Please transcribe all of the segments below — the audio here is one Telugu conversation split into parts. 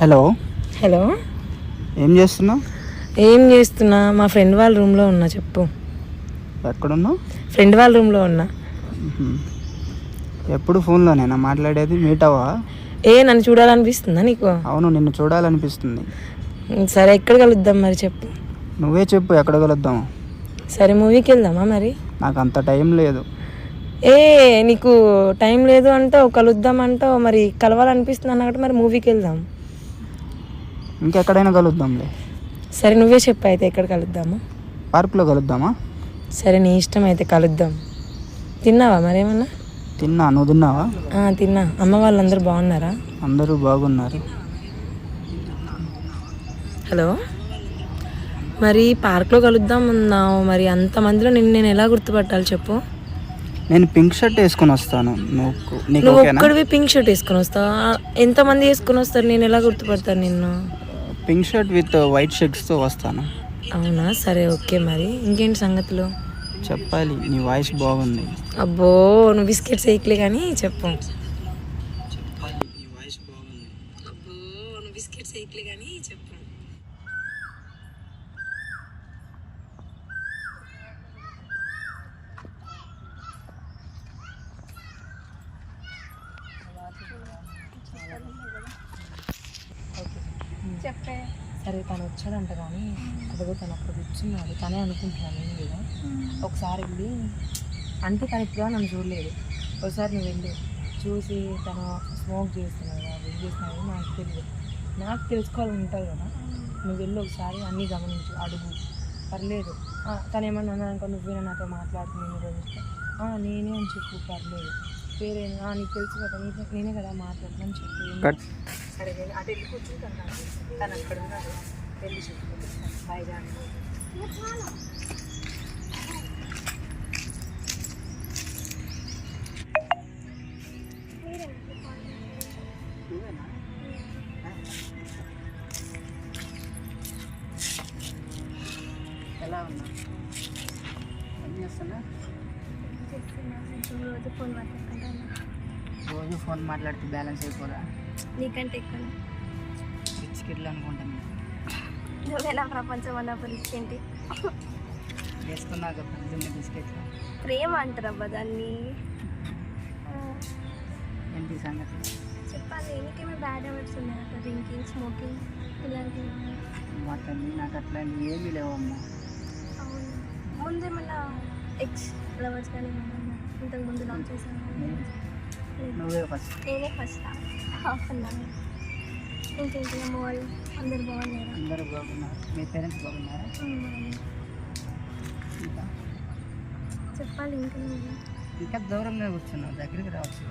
హలో హలో, ఏం చేస్తున్నావు? ఏం చేస్తున్నా? మా ఫ్రెండ్ వాళ్ళ రూమ్లో ఉన్నా. చెప్పు. ఎక్కడున్నావు? ఫ్రెండ్ వాళ్ళ రూమ్లో ఉన్నా. ఎప్పుడు ఫోన్లోనేనా మాట్లాడేది? మీట్ అవ్వా? నన్ను చూడాలనిపిస్తుందా నీకు? అవును, నిన్ను చూడాలనిపిస్తుంది. సరే, ఎక్కడ కలుద్దాం మరి చెప్పు. నువ్వే చెప్పు, ఎక్కడ కలుద్దాము? సరే, మూవీకి వెళ్దామా మరి? నాకు అంత టైం లేదు. నీకు టైం లేదు అంటావు, కలుద్దాం అంటావు, మరి కలవాలనిపిస్తుంది అన్నట్టు. మరి మూవీకి వెళ్దాం. ఇంకెక్కడైనా కలుద్దాంలే. సరే, నువ్వే చెప్పు అయితే ఎక్కడ కలుద్దాము? పార్క్లో కలుద్దామా? సరే, నీ ఇష్టం, అయితే కలుద్దాం. తిన్నావా మరేమన్నా? తిన్నా, నువ్వు తిన్నావా? తిన్నా. అమ్మ వాళ్ళందరూ బాగున్నారా? అందరూ బాగున్నారు. హలో, మరి పార్క్లో కలుద్దాం ఉన్నావు, మరి అంతమందిలో నేను ఎలా గుర్తుపట్టాలి చెప్పు? నేను పింక్ షర్ట్ వేసుకొని వస్తాను. నువ్వు ఒక్కడివి పింక్ షర్ట్ వేసుకొని వస్తావా? ఎంతమంది వేసుకొని వస్తారు? నేను ఎలా గుర్తుపడతాను నిన్ను? పింక్ షర్ట్ విత్ వైట్ షెక్స్తో వస్తాను. అవునా? సరే, ఓకే. మరి ఇంకేంటి సంగతులు? చెప్పాలి, నీ వాయిస్ బాగుంది. అబ్బో, నువ్వు బిస్కెట్స్ వేయట్లే కానీ చెప్పు. చెప్పే. సరే, తను వచ్చాడంట కానీ అదిగో తను అక్కడ కూర్చున్నాడు. తనే అనుకుంటున్నాను నేను కూడా. ఒకసారి వెళ్ళి, అంటే తను ఇప్పుడు నన్ను చూడలేదు. ఒకసారి నువ్వు వెళ్ళి చూసి తను స్మోక్ చేస్తున్నాడు కదా, ఏం చేస్తున్నాడు నాకు తెలియదు. నాకు తెలుసుకోవాలని ఉంటుంది కదా. నువ్వు వెళ్ళి ఒకసారి అన్నీ గమనించు, అడుగు. పర్లేదు, తను ఏమన్నా అన్నానుకో, నువ్వేనా నాతో మాట్లాడుతున్నాను రోజు, నేనే అని చెప్పు, పర్లేదు. పేరేనా నీకు తెలుసు కదా, నేనే కదా మాట్లాడుతున్నాను చెప్పు. సరే, అటు వెళ్ళి కూర్చుంటాను. తను అక్కడ ఉన్నాడు, వెళ్ళి చూసుకుంటాను. బాయ్ జాని. ఎలా ఉన్నా? ఏం చేస్తున్నా? రోజు ఫోన్ మాట్లాడితే బ్యాలెన్స్ అయిపోదా? నీకంటే ఎక్కువ బిస్కెట్లు అనుకుంటాను. నువ్వెలా ప్రపంచం అన్నప్పుడు ఏంటి వేసుకున్నాక పొద్దున్న బిస్కెట్లు ప్రేమ అంటారబ్బా దాన్ని. ఏంటి సంగతి? చెప్పాలి. నీకేమో బ్యాడ్ హ్యాబిట్స్ ఉన్నాయి అట్లా, డ్రింకింగ్, స్మోకింగ్ ఇలాంటివి. వాటన్నీ నాకు అట్లాంటివి ఏమీ లేవమ్మా. అవును, ముందేమన్నా ఎక్స్ లవర్స్ కానీ ఇంతకు ముందు లవ్ చేశాను? నువ్వే ఫస్ట్. నేనే ఫస్ట్ హాఫ్ అన్నాను. ఇంకేంటి, అమ్మ వాళ్ళు అందరు బాగున్నారా? అందరూ బాగున్నారు. మీ పేరెంట్స్ బాగున్నారా? ఇంకా చెప్పాలి. ఇంకా దూరంగా కూర్చున్నావు, దగ్గరికి రావచ్చు.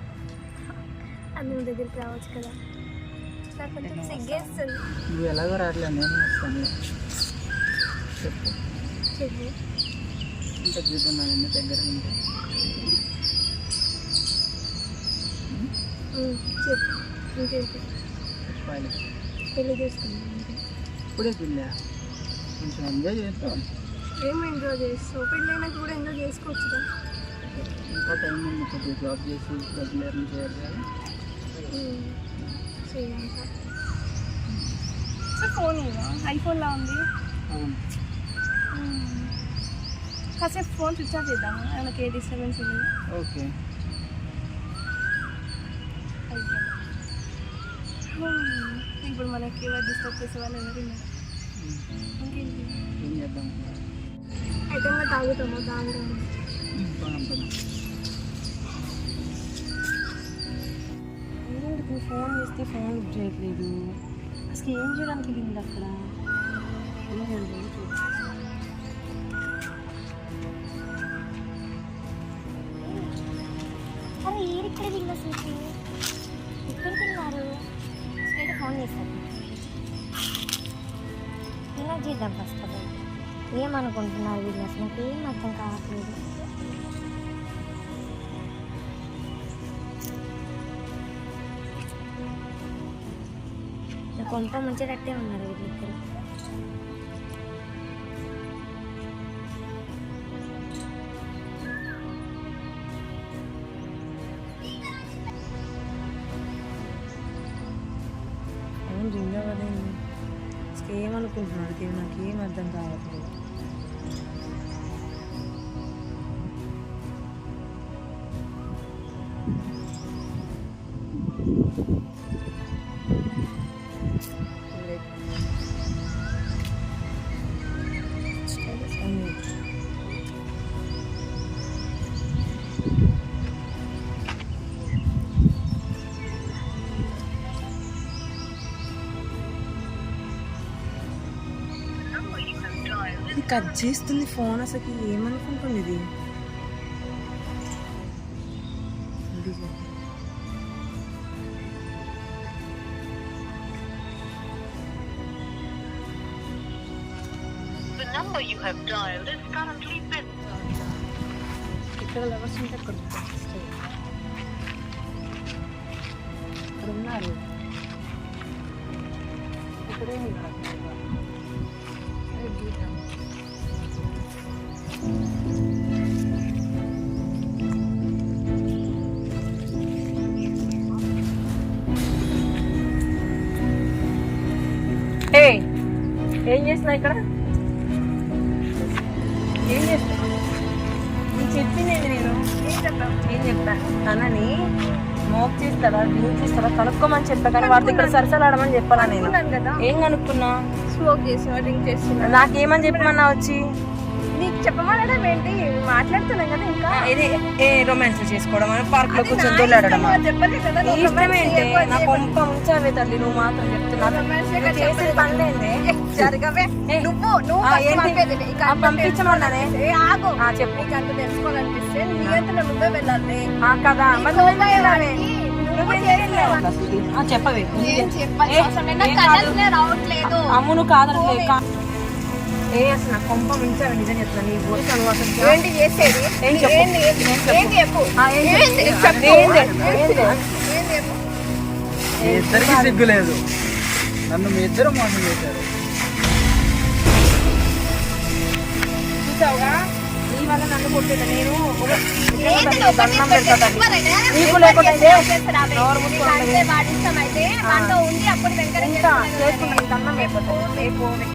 అది నువ్వు దగ్గరికి రావచ్చు కదా. నాకు కొంచెం సిగ్గేస్తుంది. నువ్వు ఎలాగో రావట్లేదు, నేను వస్తాను. చెప్పు చెప్పు. ఇంత చూస్తున్నాను ఎన్ని దగ్గర ఉంటే. చెప్పు, ఇంకేంటి? చెప్పాలి. పెళ్ళి చేసుకున్నాను. ఇప్పుడే పిల్ల, కొంచెం ఎంజాయ్ చేస్తాం. ఏం ఎంజాయ్ చేస్తావు? పెళ్ళైనాక కూడా ఎంజాయ్ చేసుకోవచ్చుగా. ఇంకా టైం ఉంది, కొద్దిగా జాబ్ చేసి డబ్బులు ఎర్న్ చేయాలి కదా. చేయాలి. సార్, ఫోన్ ఇవ్వ. ఐఫోన్లా ఉంది. అవును. కాసేపు ఫోన్ స్విచ్ ఆఫ్ చేద్దామా? ఆయనకి ఏ డిస్టర్బెన్స్ ఉంది? ఓకే. ఇప్పుడు మనకి ఎవరు డిస్టర్బ్ చేసే వాళ్ళు ఎవరు? ఇంకేంటి ఏం చేద్దాం? అయితే మనం తాగుతాము. నువ్వు ఫోన్ చేస్తే ఫోన్ లిఫ్ట్ చేయట్లేదు. అసలు ఏం చేయడానికి వెళ్ళింది అక్కడ? అరే, ఇక్కడ తిన్నా సూచి. ఇక్కడ తిన్నారు. స్ట్రైట్ ఫోన్ చేశారు. ఇలా చేద్దాం ఫస్ట్ ఆఫ్ ఆల్. ఏమనుకుంటున్నారు వీళ్ళు? అసలు నాకు ఏం అర్థం కావట్లేదు. కొంత ముంచేటట్టే ఉన్నారు వీళ్ళిద్దరు. ఏమనుకుంటున్నాడు దేవుడు, నాకేం అర్థం కావట్లేదు. ఇది కట్ చేస్తుంది ఫోన్, అసలు ఏమనుకుంటుంది ఇది. ఇక్కడ లవర్స్ ఉంటే అక్కడ ఉన్నారు, ఇక్కడే ఉన్నారు. ఏం చేస్తున్నా ఇక్కడ, ఏం చేస్తున్నా? నేను చెప్పింది నేను ఏం చెప్తా, తనని స్మోక్ చేస్తారా డ్రింక్ చేస్తారా కనుక్కోమని చెప్పా, కానీ వాడితో ఇక్కడ సరసలాడమని చెప్పాలా నేను? ఏం కనుక్కున్నా? స్మోక్ చేస్తున్నా, డ్రింక్ చేస్తున్నా. నాకేమని చెప్పమన్నా వచ్చి? నీకు చెప్పమనడం ఏంటి, మాట్లాడుతున్నా కదా. ఇంకా ఇది ఏ రొమాన్స్ చేసుకోవడం, పార్క్ లో కూర్చొని దొల్లాడడం చెప్పలేదు కదా. ఇష్టమేంటి? నా కొంప ఉంచావే తల్లి, నువ్వు మాత్రం చెప్తున్నా చేసే పనులేందే. జరగవే నువ్వు పంపించమన్నానే. ఆగు, చెప్పు. నీకు అంత తెలుసుకోవాలనిపిస్తే నీ అంతా నువ్వే వెళ్ళాలి కదా. చెప్పవే. రావట్లేదు. అమ్మును కాదనలే ఏ అసలు నా కొంప ముంచావే, నిజం చెప్తున్నా. నీ ఊరికి అనువాసం ఏంటి చేసేది? ఏం చెప్పు. ఏంటి చెప్పు. ఇద్దరికి సిగ్గు లేదు, నన్ను మీ ఇద్దరు మోసం చేశారు. చూసావుగా, నీ వల్ల నన్ను కొట్టేది. నేను దండం పెడతా నీకు లేకుండా వాడిష్టమైతే ఉండి అప్పుడు వెంకటేశ్వర చేసుకుంటాను. దండం అయిపోతాను.